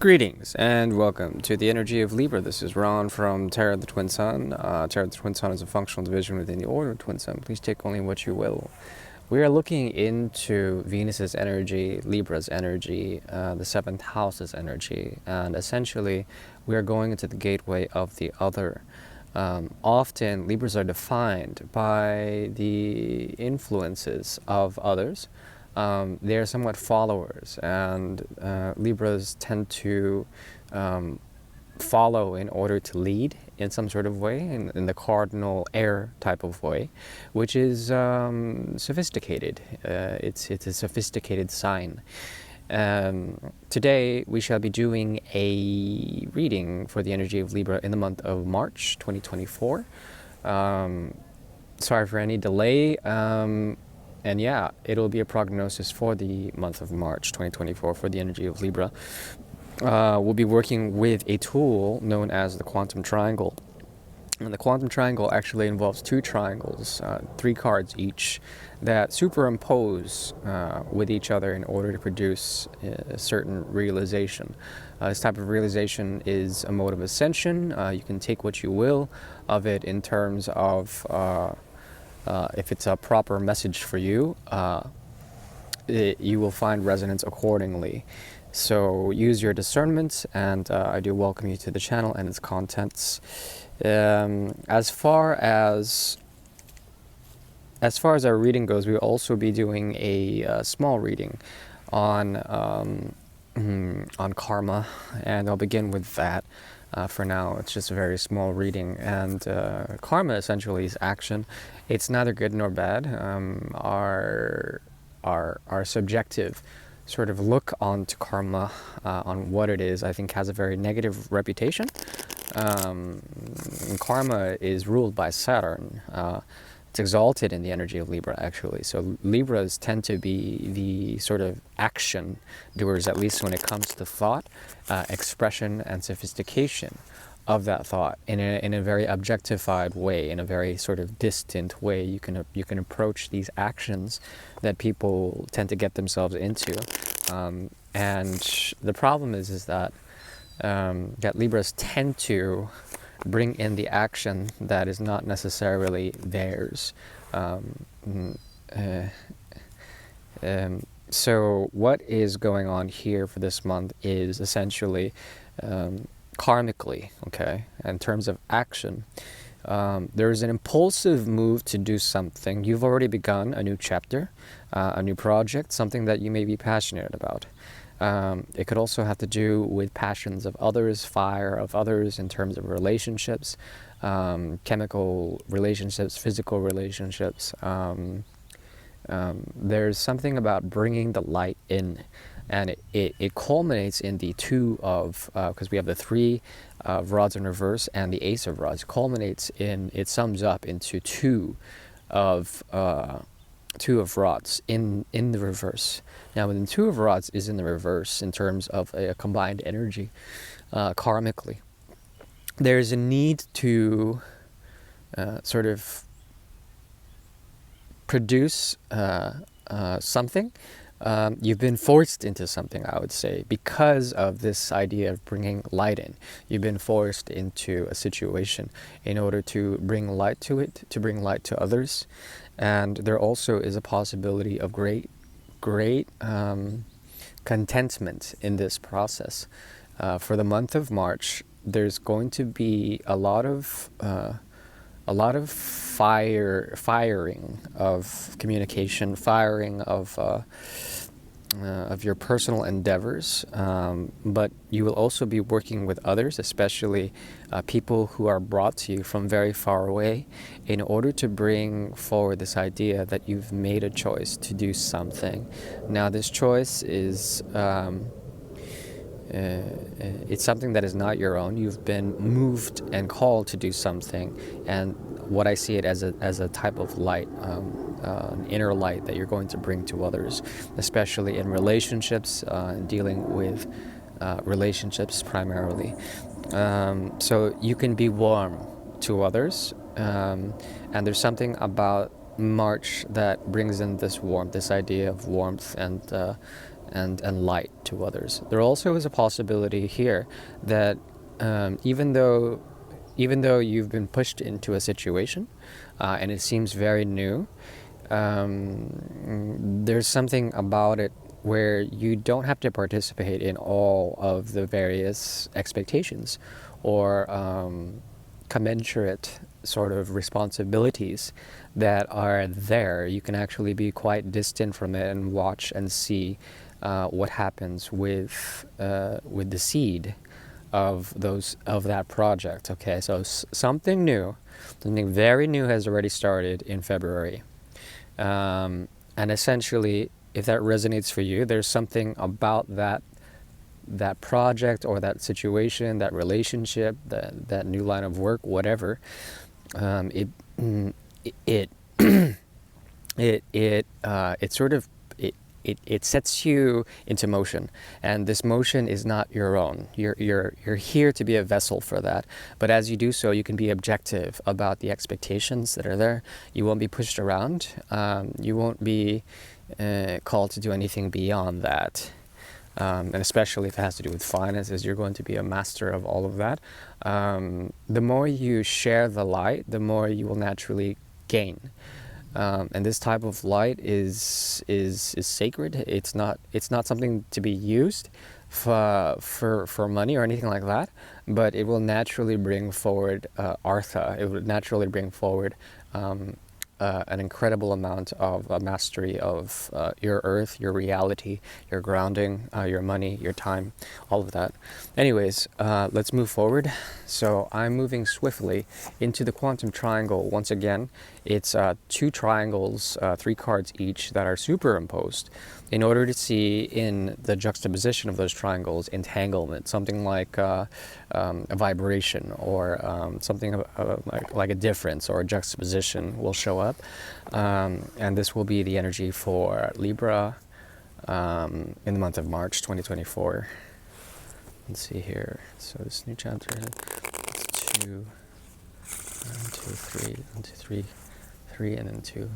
Greetings and welcome to the energy of Libra. This is Ron from Tarot the Twin Sun. Tarot the Twin Sun is a functional division within the Order of Twin Sun. Please take only what you will. We are looking into Venus's energy, Libra's energy, the seventh house's energy, and essentially we are going into the gateway of the other. Often Libras are defined by the influences of others. They are somewhat followers, and Libras tend to follow in order to lead in some sort of way, in the cardinal air type of way, which is sophisticated. It's a sophisticated sign. Today we shall be doing a reading for the energy of Libra in the month of March 2024. Sorry for any delay. And yeah, it'll be a prognosis for the month of March 2024 for the energy of Libra. We'll be working with a tool known as the quantum triangle. And the quantum triangle actually involves two triangles, 3 cards each, that superimpose with each other in order to produce a certain realization. This type of realization is a mode of ascension. You can take what you will of it in terms of if it's a proper message for you, you will find resonance accordingly. So use your discernment, and I do welcome you to the channel and its contents. As far as our reading goes, we'll also be doing a small reading on karma, and I'll begin with that. For now, it's just a very small reading, and karma essentially is action. It's neither good nor bad. Our subjective sort of look onto karma, on what it is, I think has a very negative reputation. Karma is ruled by Saturn. It's exalted in the energy of Libra, actually. So Libras tend to be the sort of action doers, at least when it comes to thought, expression, and sophistication of that thought in a very objectified way, in a very sort of distant way. You can approach these actions that people tend to get themselves into, and the problem is that Libras tend to bring in the action that is not necessarily theirs. So what is going on here for this month is essentially karmically, okay, in terms of action. There's an impulsive move to do something. You've already begun a new chapter, a new project, something that you may be passionate about. It could also have to do with passions of others, fire of others in terms of relationships, chemical relationships, physical relationships. There's something about bringing the light in, and it culminates in the 2 of, because we have the 3 of rods in reverse and the ace of rods, it sums up into 2 of rods in the reverse. Now, when the 2 of rods is in the reverse in terms of a combined energy, karmically, there's a need to sort of produce something. You've been forced into something, I would say, because of this idea of bringing light in. You've been forced into a situation in order to bring light to it, to bring light to others. And there also is a possibility of great contentment in this process. For the month of March, there's going to be a lot of firing of communication, firing of your personal endeavors, but you will also be working with others, especially people who are brought to you from very far away, in order to bring forward this idea that you've made a choice to do something. Now, this choice is it's something that is not your own. You've been moved and called to do something, and what I see it as a type of light, an inner light that you're going to bring to others, especially in relationships, dealing with relationships primarily. So you can be warm to others, and there's something about March that brings in this warmth, this idea of warmth and and light to others. There also is a possibility here that even though you've been pushed into a situation and it seems very new, there's something about it where you don't have to participate in all of the various expectations or commensurate sort of responsibilities that are there. You can actually be quite distant from it and watch and see what happens with the seed of that project. Okay, so something new, something very new has already started in February, and essentially, if that resonates for you, there's something about that project or that situation, that relationship, that new line of work, whatever. It it it sort of it sets you into motion, and this motion is not your own. You're here to be a vessel for that. But as you do so, you can be objective about the expectations that are there. You won't be pushed around. You won't be called to do anything beyond that. And especially if it has to do with finances, you're going to be a master of all of that. The more you share the light, the more you will naturally gain. And this type of light is sacred. It's not something to be used for money or anything like that. But it will naturally bring forward artha. It will naturally bring forward an incredible amount of mastery of your earth, your reality, your grounding, your money, your time, all of that. Anyways, let's move forward. So I'm moving swiftly into the quantum triangle once again. It's 2 triangles, 3 cards each, that are superimposed in order to see in the juxtaposition of those triangles entanglement, something like a vibration or something like a difference or a juxtaposition will show up. And this will be the energy for Libra in the month of March 2024. Let's see here. So this new chapter, it's 2, 1, 2, 3, 1, 2, 3, 3, and then 2.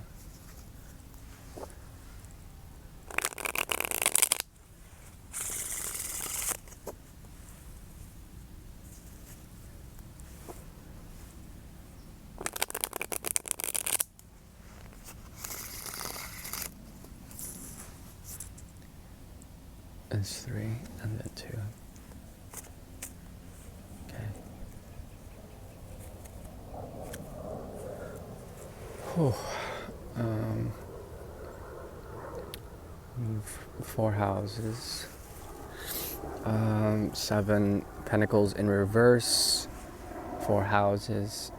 It's 3 and then 2. Okay. Whew. 4 houses. 7 pentacles in reverse. 4 houses.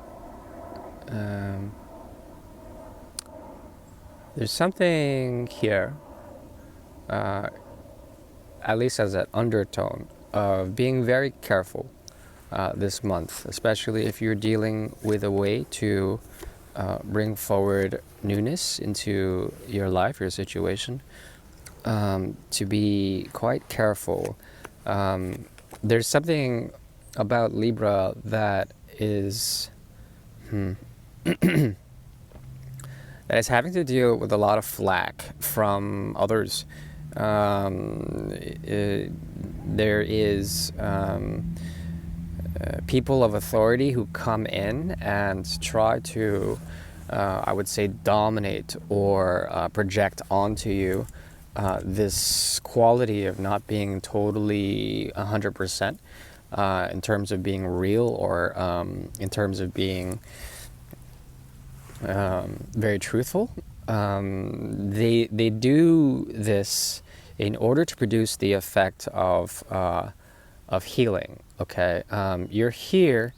There's something here. At least as an undertone of being very careful this month, especially if you're dealing with a way to bring forward newness into your life, your situation, to be quite careful. There's something about Libra that is that is having to deal with a lot of flack from others. There is people of authority who come in and try to, I would say, dominate or project onto you this quality of not being totally 100% in terms of being real or in terms of being very truthful. They do this in order to produce the effect of healing. Okay, you're here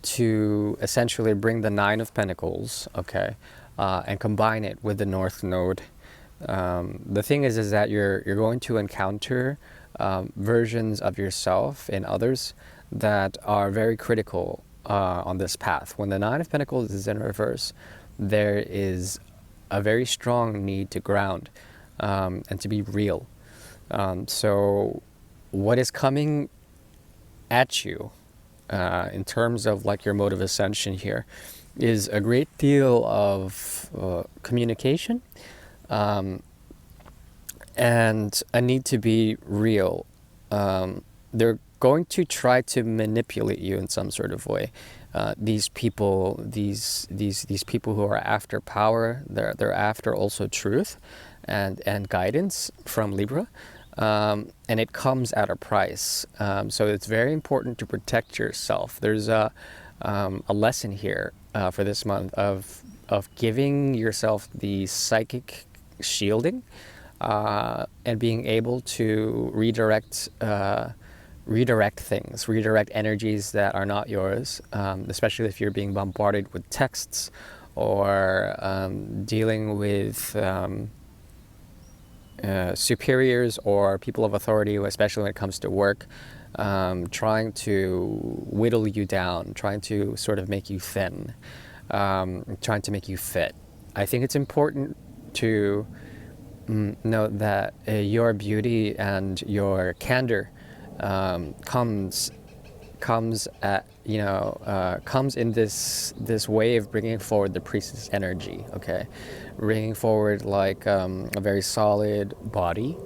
to essentially bring the 9 of Pentacles. Okay, and combine it with the North Node. The thing is that you're going to encounter versions of yourself in others that are very critical on this path. When the 9 of Pentacles is in reverse, there is a very strong need to ground and to be real. So what is coming at you in terms of like your mode of ascension here is a great deal of communication and a need to be real. They're going to try to manipulate you in some sort of way. These people, these people who are after power, they're after also truth, and guidance from Libra, and it comes at a price. So it's very important to protect yourself. There's a lesson here for this month of giving yourself the psychic shielding, and being able to redirect things, redirect energies that are not yours, especially if you're being bombarded with texts, or dealing with superiors or people of authority, especially when it comes to work, trying to whittle you down, trying to sort of make you thin, trying to make you fit. I think it's important to note that your beauty and your candor comes at comes in this way of bringing forward the priestess energy. Okay, bringing forward like a very solid body,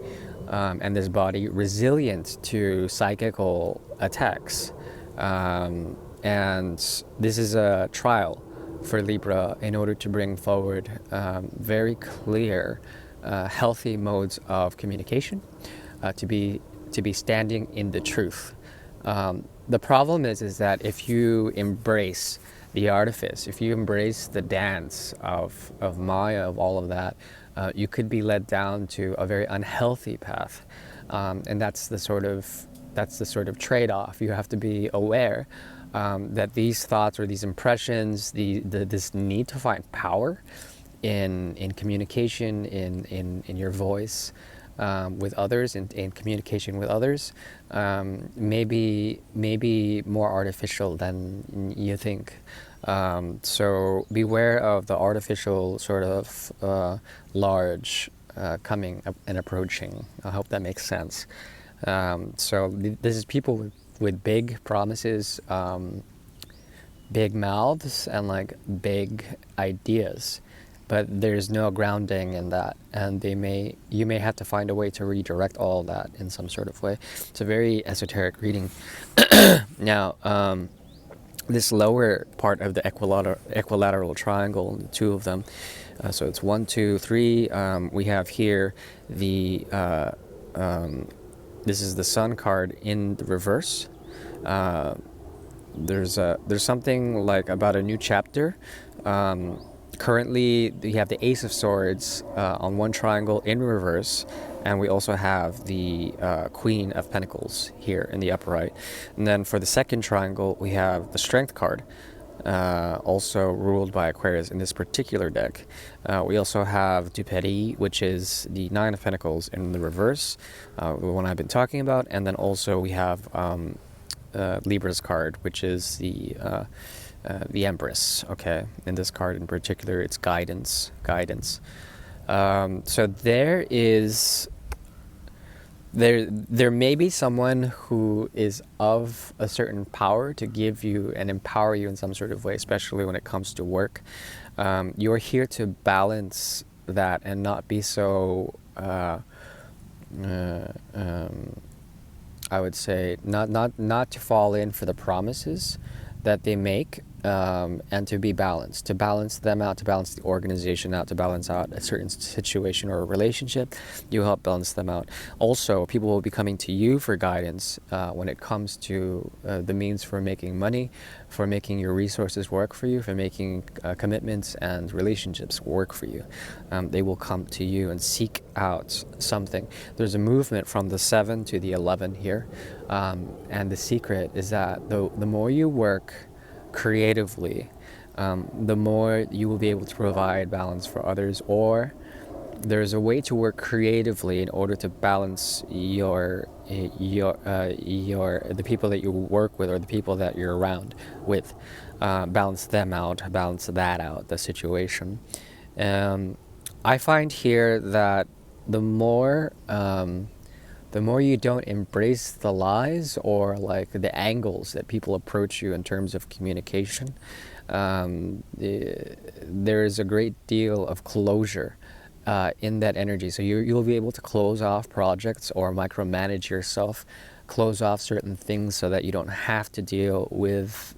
and this body resilient to psychical attacks, and this is a trial for Libra in order to bring forward very clear, healthy modes of communication, to be standing in the truth. The problem is that if you embrace the artifice, if you embrace the dance of Maya, of all of that, you could be led down to a very unhealthy path, and that's the sort of trade-off. You have to be aware that these thoughts or these impressions, this need to find power in communication, in your voice, with others, in communication with others, may be more artificial than you think. So beware of the artificial sort of large coming and approaching. I hope that makes sense. So this is people with big promises, big mouths, and like big ideas, but there's no grounding in that, and you may have to find a way to redirect all that in some sort of way. It's a very esoteric reading. Now, this lower part of the equilateral triangle, the two of them, so it's 1, 2, 3. We have here the this is the Sun card in the reverse. There's something like about a new chapter. Currently, we have the Ace of Swords on one triangle in reverse, and we also have the Queen of Pentacles here in the upright. And then for the second triangle, we have the Strength card, also ruled by Aquarius in this particular deck. We also have Duperi, which is the Nine of Pentacles in the reverse, the one I've been talking about. And then also we have Libra's card, which is the Empress. Okay, in this card in particular, it's guidance. So there may be someone who is of a certain power to give you and empower you in some sort of way, especially when it comes to work. You're here to balance that and not be so I would say not to fall in for the promises that they make, and to be balanced, to balance them out, to balance the organization out, to balance out a certain situation or a relationship. You help balance them out. Also, people will be coming to you for guidance when it comes to the means for making money, for making your resources work for you, for making commitments and relationships work for you. They will come to you and seek out something. There's a movement from the 7 to the 11 here, and the secret is that the more you work creatively, the more you will be able to provide balance for others, or there's a way to work creatively in order to balance the people that you work with or the people that you're around with, balance them out, balance that out, the situation. I find here that the more you don't embrace the lies or like the angles that people approach you in terms of communication, there is a great deal of closure in that energy. So you'll be able to close off projects or micromanage yourself, close off certain things so that you don't have to deal with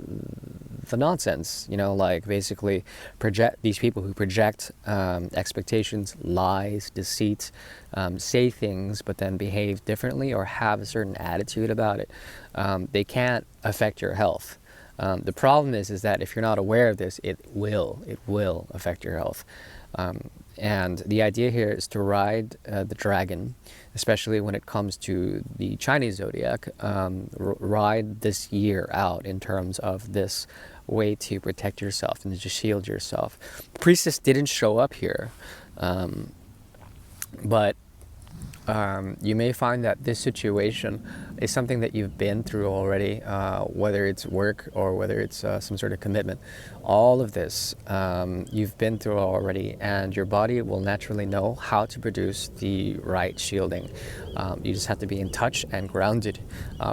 the nonsense, like basically project these people who project expectations, lies, deceit, say things but then behave differently or have a certain attitude about it. They can't affect your health. The problem is that if you're not aware of this, it will affect your health. And the idea here is to ride the dragon, especially when it comes to the Chinese zodiac, ride this year out in terms of this way to protect yourself and to shield yourself. Priestess didn't show up here, but you may find that this situation is something that you've been through already, whether it's work or whether it's some sort of commitment. All of this you've been through already, and your body will naturally know how to produce the right shielding. You just have to be in touch and grounded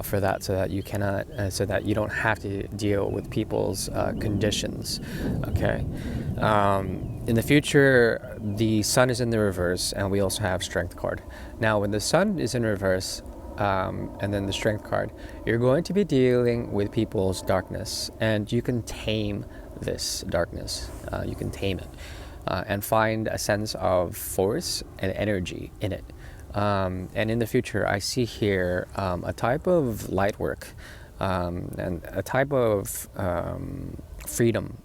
for that, so that you cannot, so that you don't have to deal with people's conditions. Okay. In the future, the sun is in the reverse, and we also have strength card. Now, when the sun is in reverse, and then the strength card, you're going to be dealing with people's darkness, and you can tame this darkness. You can tame it and find a sense of force and energy in it. And in the future, I see here a type of light work and a type of freedom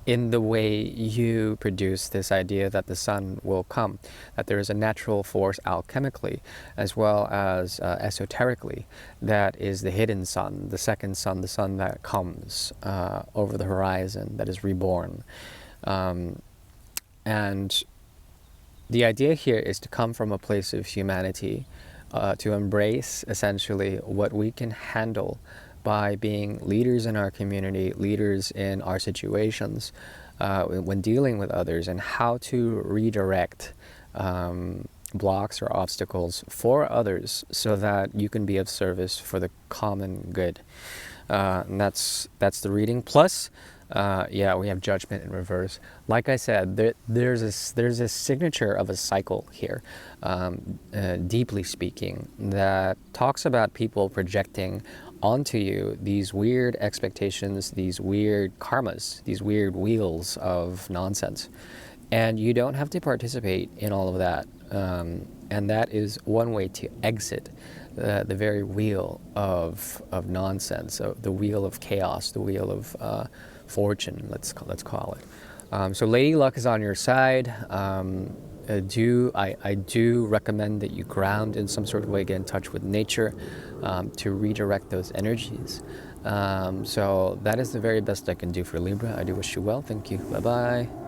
in the way you produce this idea that the sun will come, that there is a natural force alchemically as well as esoterically that is the hidden sun, the second sun, the sun that comes over the horizon, that is reborn. And the idea here is to come from a place of humanity, to embrace essentially what we can handle by being leaders in our community, leaders in our situations, when dealing with others, and how to redirect blocks or obstacles for others so that you can be of service for the common good. And that's the reading. Plus, yeah, we have judgment in reverse. Like I said, there's a signature of a cycle here, deeply speaking, that talks about people projecting onto you these weird expectations, these weird karmas, these weird wheels of nonsense. And you don't have to participate in all of that. And that is one way to exit the very wheel of nonsense, the wheel of chaos, the wheel of fortune, let's call it. So Lady Luck is on your side. I do recommend that you ground in some sort of way, get in touch with nature to redirect those energies. So that is the very best I can do for Libra. I do wish you well. Thank you. Bye-bye.